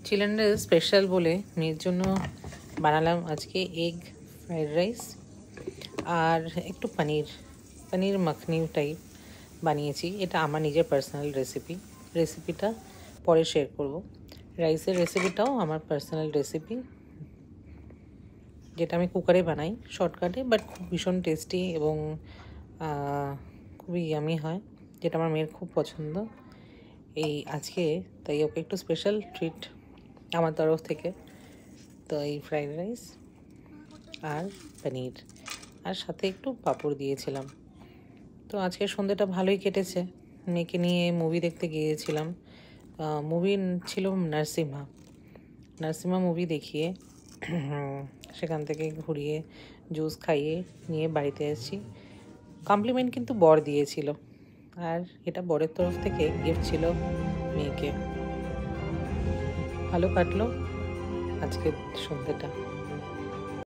Children special বলে মেয়ের জন্য বানালাম আজকে এগ ফ্রাইড রাইস আর একটু পনির মাখনি টাইপ বানিয়েছি। এটা আমার নিজের পার্সোনাল রেসিপিটা পরে শেয়ার করব। রাইসের রেসিপিটাও আমার পার্সোনাল রেসিপি, যেটা আমি কুকারে বানাই শর্টকাটে, বাট খুব ভীষণ টেস্টি এবং খুবই ইয়ামি হয়, যেটা আমার মেয়ের খুব পছন্দ। এই আজকে তাই ওকে একটু স্পেশাল ট্রিট আমার তরফ থেকে। তো এই ফ্রাইড রাইস আর পনির আর সাথে একটু পাঁপড় দিয়েছিলাম। তো আজকে সন্ধ্যেটা ভালোই কেটেছে। মেয়েকে নিয়ে মুভি দেখতে গিয়েছিলাম। মুভি ছিল নার্সিমা মুভি দেখিয়ে সেখান থেকে ঘুরিয়ে জুস খাইয়ে নিয়ে বাড়িতে এসেছি। কমপ্লিমেন্ট কিন্তু বর দিয়েছিল, আর এটা বরের তরফ থেকে গিফট ছিল মেয়েকে। ভালো কাটলো আজকের সন্ধ্যেটা।